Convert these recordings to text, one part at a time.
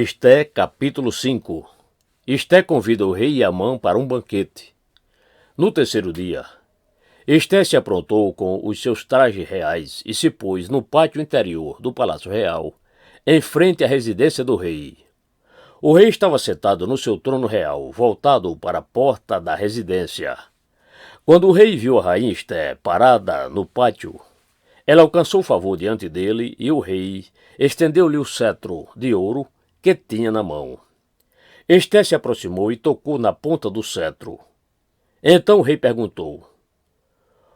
Esté capítulo 5. Esté convida o rei e Amã para um banquete. No terceiro dia, Esté se aprontou com os seus trajes reais e se pôs no pátio interior do palácio real, em frente à residência do rei. O rei estava sentado no seu trono real, voltado para a porta da residência. Quando o rei viu a rainha Esté parada no pátio, ela alcançou favor diante dele e o rei estendeu-lhe o cetro de ouro que tinha na mão. Esté se aproximou e tocou na ponta do cetro. Então o rei perguntou: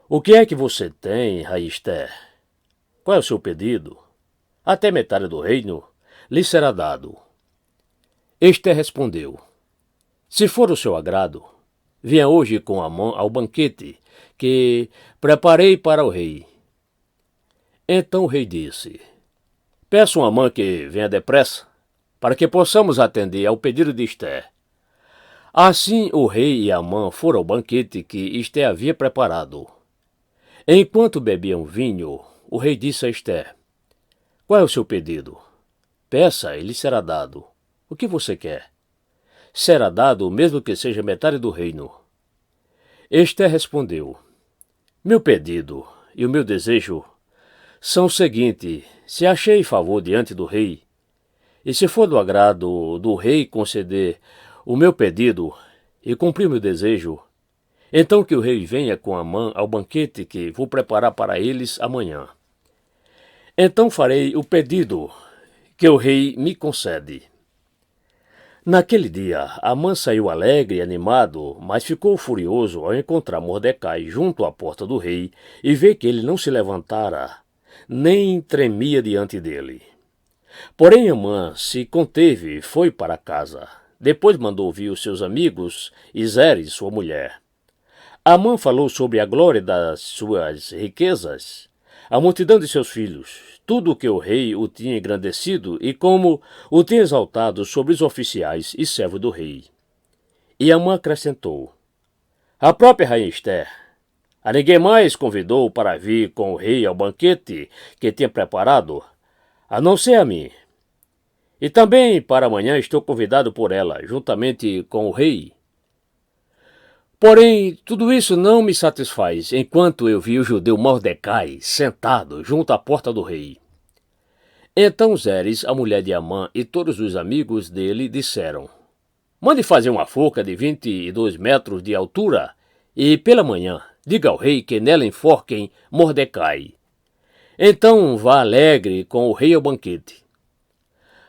"O que é que você tem, rainha Esté? Qual é o seu pedido? Até metade do reino lhe será dado." Esté respondeu: "Se for o seu agrado, venha hoje com Amã ao banquete que preparei para o rei." Então o rei disse: "Peço a Amã que venha depressa, para que possamos atender ao pedido de Esté." Assim o rei e Amã foram ao banquete que Esté havia preparado. Enquanto bebiam vinho, o rei disse a Esté: "Qual é o seu pedido? Peça e lhe será dado. O que você quer? Será dado mesmo que seja metade do reino." Esté respondeu: "Meu pedido e o meu desejo são o seguinte: se achei favor diante do rei, e se for do agrado do rei conceder o meu pedido e cumprir meu desejo, então que o rei venha com Amã ao banquete que vou preparar para eles amanhã. Então farei o pedido que o rei me concede." Naquele dia, Amã saiu alegre e animado, mas ficou furioso ao encontrar Mordecai junto à porta do rei e ver que ele não se levantara, nem tremia diante dele. Porém Amã se conteve e foi para casa. Depois mandou vir os seus amigos e Zeres, sua mulher. Amã falou sobre a glória das suas riquezas, a multidão de seus filhos, tudo o que o rei o tinha engrandecido e como o tinha exaltado sobre os oficiais e servos do rei. E Amã acrescentou: "A própria rainha Esté a ninguém mais convidou para vir com o rei ao banquete que tinha preparado, a não ser a mim. E também para amanhã estou convidado por ela, juntamente com o rei. Porém, tudo isso não me satisfaz, enquanto eu vi o judeu Mordecai sentado junto à porta do rei." Então Zeres, a mulher de Amã, e todos os amigos dele disseram: "Mande fazer uma forca de 22 metros de altura, e pela manhã diga ao rei que nela enforquem Mordecai. Então vá alegre com o rei ao banquete."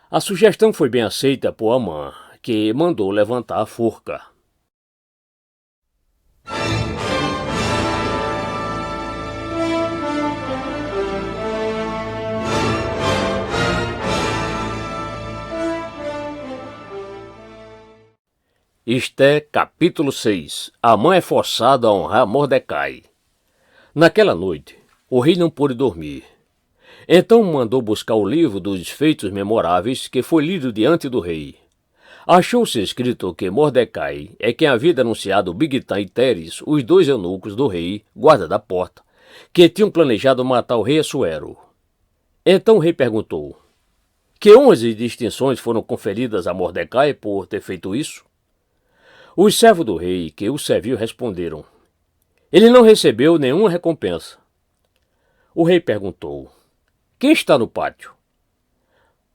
A sugestão foi bem aceita por Amã, que mandou levantar a forca. Esté capítulo 6. Amã é forçado a honrar Mordecai. Naquela noite, o rei não pôde dormir. Então mandou buscar o livro dos feitos memoráveis que foi lido diante do rei. Achou-se escrito que Mordecai é quem havia denunciado Bigtã e Teres, os dois eunucos do rei, guarda da porta, que tinham planejado matar o rei Assuero. Então o rei perguntou: "Que honras e distinções foram conferidas a Mordecai por ter feito isso?" Os servos do rei que o serviu responderam: "Ele não recebeu nenhuma recompensa." O rei perguntou: "Quem está no pátio?"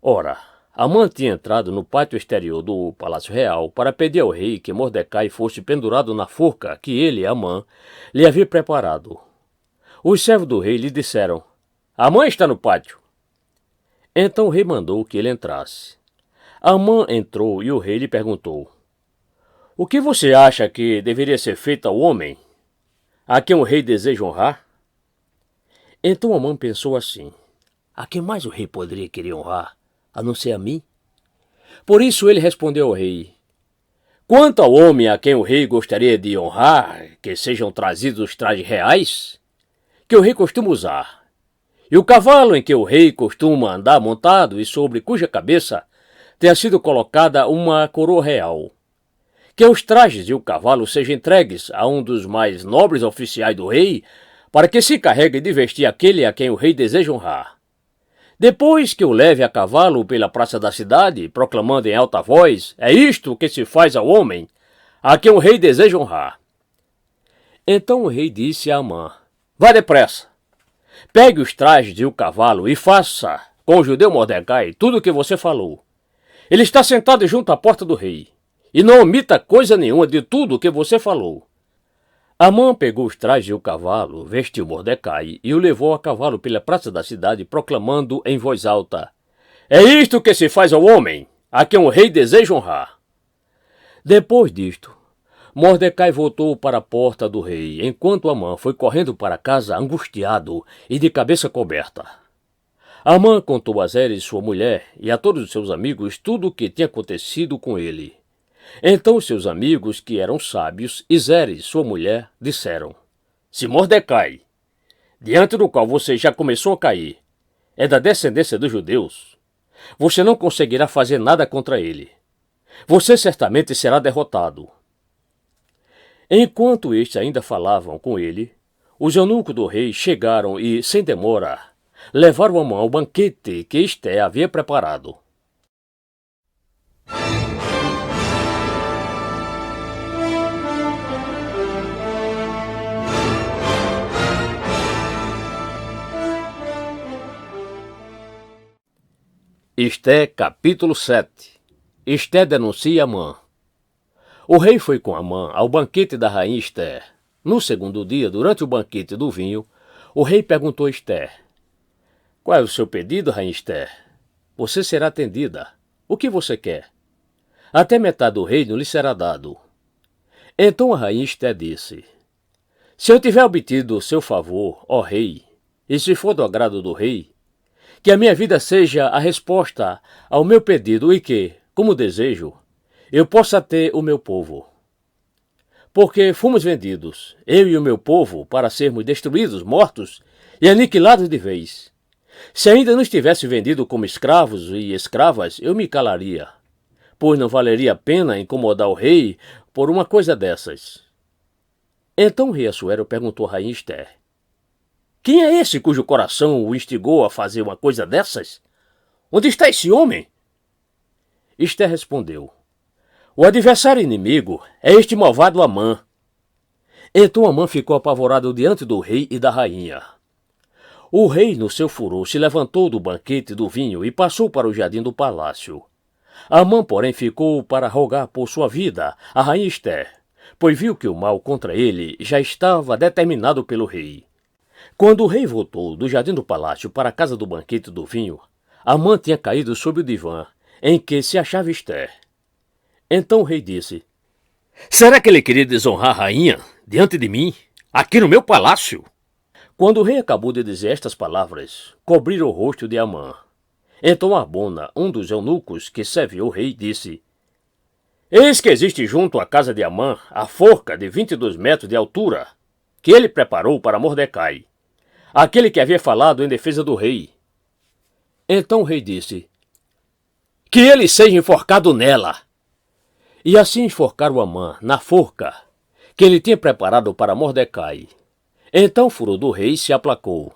Ora, Amã tinha entrado no pátio exterior do palácio real para pedir ao rei que Mordecai fosse pendurado na forca que ele, Amã, lhe havia preparado. Os servos do rei lhe disseram: "Amã está no pátio." Então o rei mandou que ele entrasse. Amã entrou e o rei lhe perguntou: "O que você acha que deveria ser feito ao homem a quem o rei deseja honrar?" Então Amã pensou assim: a quem mais o rei poderia querer honrar, a não ser a mim? Por isso ele respondeu ao rei: "Quanto ao homem a quem o rei gostaria de honrar, que sejam trazidos os trajes reais que o rei costuma usar, e o cavalo em que o rei costuma andar montado e sobre cuja cabeça tenha sido colocada uma coroa real. Que os trajes e o cavalo sejam entregues a um dos mais nobres oficiais do rei, para que se encarregue de vestir aquele a quem o rei deseja honrar. Depois que o leve a cavalo pela praça da cidade, proclamando em alta voz, é isto que se faz ao homem, a quem o rei deseja honrar. Então o rei disse a Amã, vá depressa, pegue os trajes e o cavalo e faça com o judeu Mordecai tudo o que você falou. Ele está sentado junto à porta do rei, e não omita coisa nenhuma de tudo o que você falou. Amã pegou os trajes e o cavalo, vestiu Mordecai e o levou a cavalo pela praça da cidade, proclamando em voz alta, é isto que se faz ao homem, a quem o rei deseja honrar. Depois disto, Mordecai voltou para a porta do rei, enquanto Amã foi correndo para casa angustiado e de cabeça coberta. Amã contou a Zeres, sua mulher, e a todos os seus amigos tudo o que tinha acontecido com ele. Então seus amigos, que eram sábios, e Zeres, sua mulher, disseram, se Mordecai, diante do qual você já começou a cair, é da descendência dos judeus, você não conseguirá fazer nada contra ele. Você certamente será derrotado. Enquanto estes ainda falavam com ele, os eunucos do rei chegaram e, sem demora, levaram Amã ao banquete que Esté havia preparado. Esté capítulo 7. Esté denuncia Amã. O rei foi com Amã ao banquete da rainha Esté. No segundo dia, durante o banquete do vinho, o rei perguntou a Esté, qual é o seu pedido, rainha Esté? Você será atendida. O que você quer? Até metade do reino lhe será dado. Então a rainha Esté disse, se eu tiver obtido o seu favor, ó rei, e se for do agrado do rei, que a minha vida seja a resposta ao meu pedido e que, como desejo, eu possa ter o meu povo. Porque fomos vendidos, eu e o meu povo, para sermos destruídos, mortos e aniquilados de vez. Se ainda não estivesse vendido como escravos e escravas, eu me calaria, pois não valeria a pena incomodar o rei por uma coisa dessas. Então o rei Assuero perguntou a rainha Esté, quem é esse cujo coração o instigou a fazer uma coisa dessas? Onde está esse homem? Esté respondeu, o adversário inimigo é este malvado Amã. Então Amã ficou apavorado diante do rei e da rainha. O rei, no seu furor, se levantou do banquete do vinho e passou para o jardim do palácio. Amã, porém, ficou para rogar por sua vida a rainha Esté, pois viu que o mal contra ele já estava determinado pelo rei. Quando o rei voltou do jardim do palácio para a casa do banquete do vinho, Amã tinha caído sob o divã em que se achava Esté. Então o rei disse, será que ele queria desonrar a rainha diante de mim, aqui no meu palácio? Quando o rei acabou de dizer estas palavras, cobriram o rosto de Amã. Então Arbona, um dos eunucos que serviu o rei, disse, eis que existe junto à casa de Amã a forca de 22 metros de altura, que ele preparou para Mordecai, aquele que havia falado em defesa do rei. Então o rei disse, que ele seja enforcado nela. E assim enforcaram Amã na forca que ele tinha preparado para Mordecai. Então o furor do rei se aplacou.